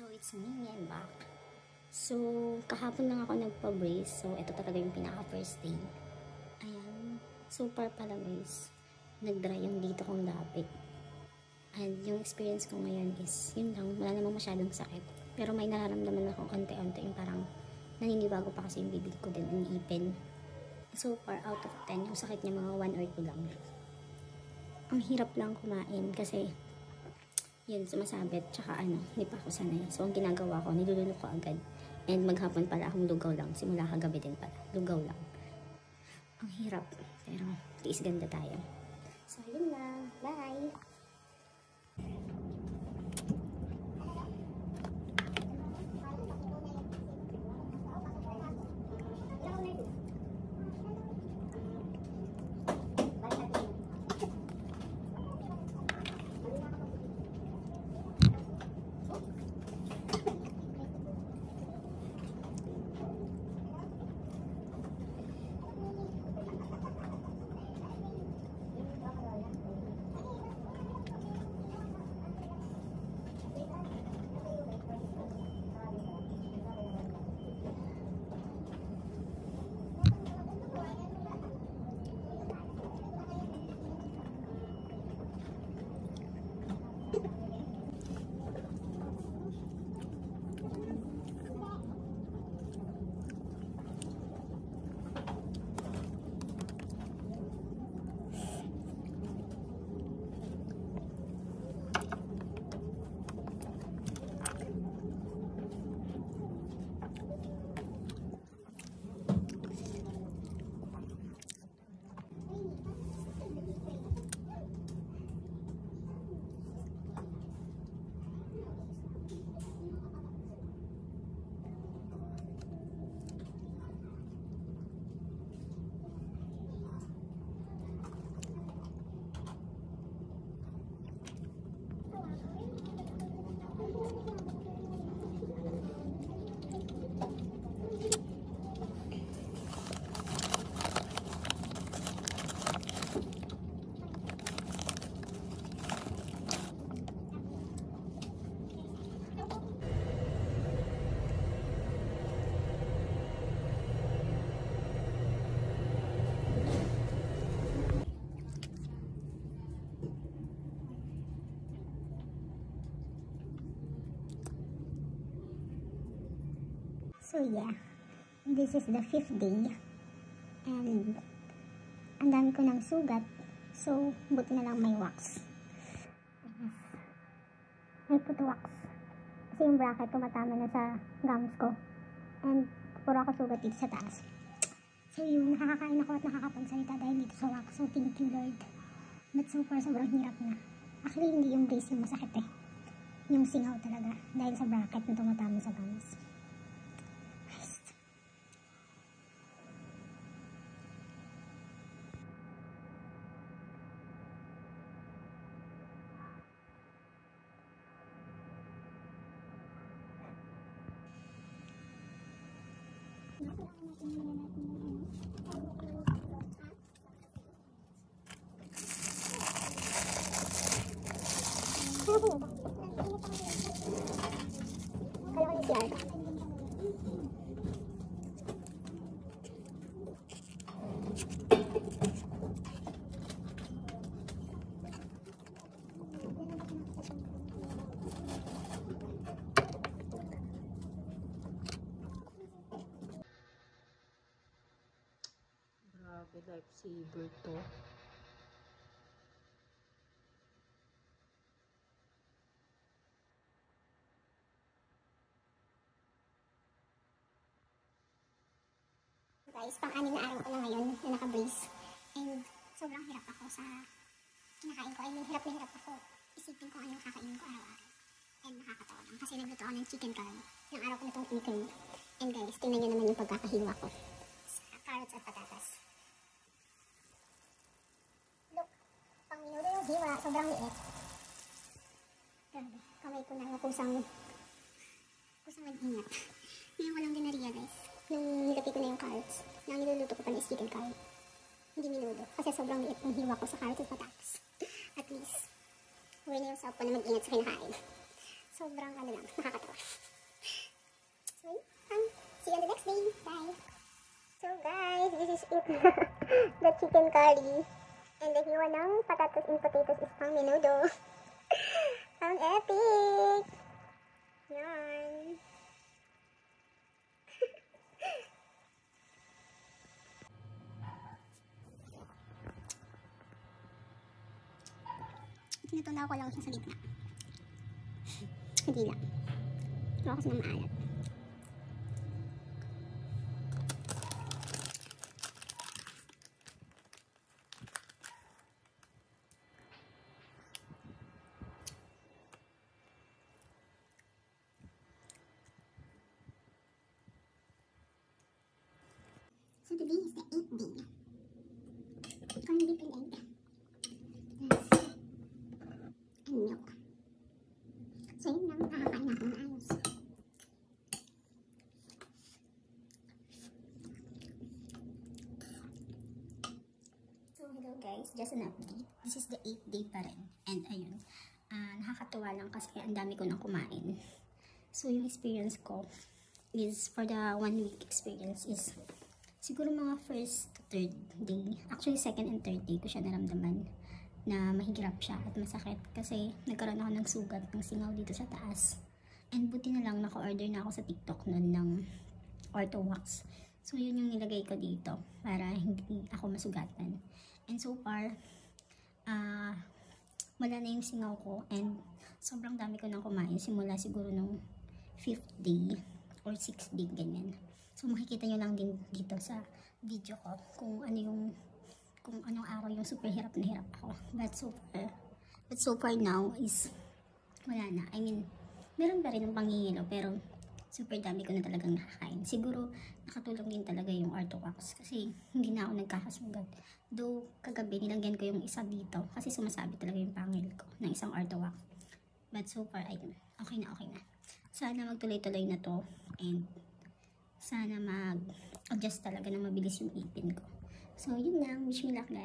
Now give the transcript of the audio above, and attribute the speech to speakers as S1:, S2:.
S1: So, it's me and back. So, kahapon lang ako nagpa-brace. So, ito talaga yung pinaka-first day. Ayan. So far pala guys, nag-dry yung dito kong lapit. And yung experience ko ngayon is, yun lang, wala namang masyadong sakit. Pero may nararamdaman ako konti-unti yung parang naninibago pa kasi yung bibig ko din, iniipin. So far, out of 10, yung sakit niya mga 1 or 2 lang. Ang hirap lang kumain kasi yun, sumasabit, tsaka hindi pa ako sanay. So, ang ginagawa ko, nilulunok ko agad. And maghapon pala akong lugaw lang. Simula kagabi din pala. Lugaw lang. Ang hirap. Pero, tiis ganda tayo. So, yun lang. Bye! So yeah, this is the 5th day and ang dami ko ng sugat, so buti na lang may wax. May put wax kasi yung bracket tumatama na sa gums ko and puro ako sugat dito sa taas. So yun, nakakakain ako at nakakapagsalita dahil dito sa wax, so thank you Lord. But so far sobrang hirap na. Actually hindi yung brace yung masakit yung singaw talaga dahil sa bracket na tumatama sa gums.
S2: Lifesaver to.
S1: Guys, pang-anim na araw ko na ngayon na naka-brace. And sobrang hirap ako sa kinakain ko. I mean, hirap na hirap ako isipin ko ano yung kakainin ko araw-araw. And nakakatawa lang kasi nagluto ako ng chicken curry. Yung araw ko na itong in-cream. And guys, tingnan nyo naman yung pagkakahiwa ko sa carrots at patatas. Minudo yung hiwa, sobrang liit. Grabe, kamay ko na kusang mag-ingat. Ngayon ko lang din na-realize nung nilagay ko na yung carrots na ang niluluto ko pa na is chicken curry. Hindi minudo kasi sobrang liit ng hiwa ko sa carrots at patatas. At least, uwi na yung sapo na mag-ingat sa kinakain. So Sobrang ano lang, nakakatawa. So, see you on the next day. Bye! So guys, this is it. The chicken curry. And the hiwa ng patatas and potatoes is pang menudo. Ang epic! Yan. Tinutunaw ko lang siya sa gitna. Hindi lang. Ito kasi ng maalat. So today is the 8th day. Ang deep in egg. And milk. So yun lang, nakakain na akong maayos. So hello guys, just an update. This is the 8th day pa rin. And ayun, nakakatuwa lang kasi ang dami ko nang kumain. So yung experience ko is, for the 1 week experience is, siguro mga first to third day, actually second and third day ko siya naramdaman na mahirap siya at masakit kasi nagkaroon ako ng sugat ng singaw dito sa taas. And buti na lang naka-order na ako sa TikTok noon ng Orthowax. So yun yung nilagay ko dito para hindi ako masugatan. And so far, wala na yung singaw ko and sobrang dami ko nang kumain simula siguro nung 5th day or 6th day, ganyan. So makikita nyo lang din dito sa video ko kung anong araw yung super hirap na hirap ako. But so far now is wala na. I mean, meron pa rin ng pangingilo pero super dami ko na talagang nakakain. Siguro nakatulong din talaga yung Orthowax kasi hindi na ako nagkakasugat. Though kagabi nilagyan ko yung isa dito kasi sumasabi talaga yung pangil ko ng isang Orthowax. But so far, ayun, okay na. Sana magtuloy-tuloy na to and sana mag-adjust talaga na mabilis yung ipin ko. So, yun lang. Wish me luck, guys.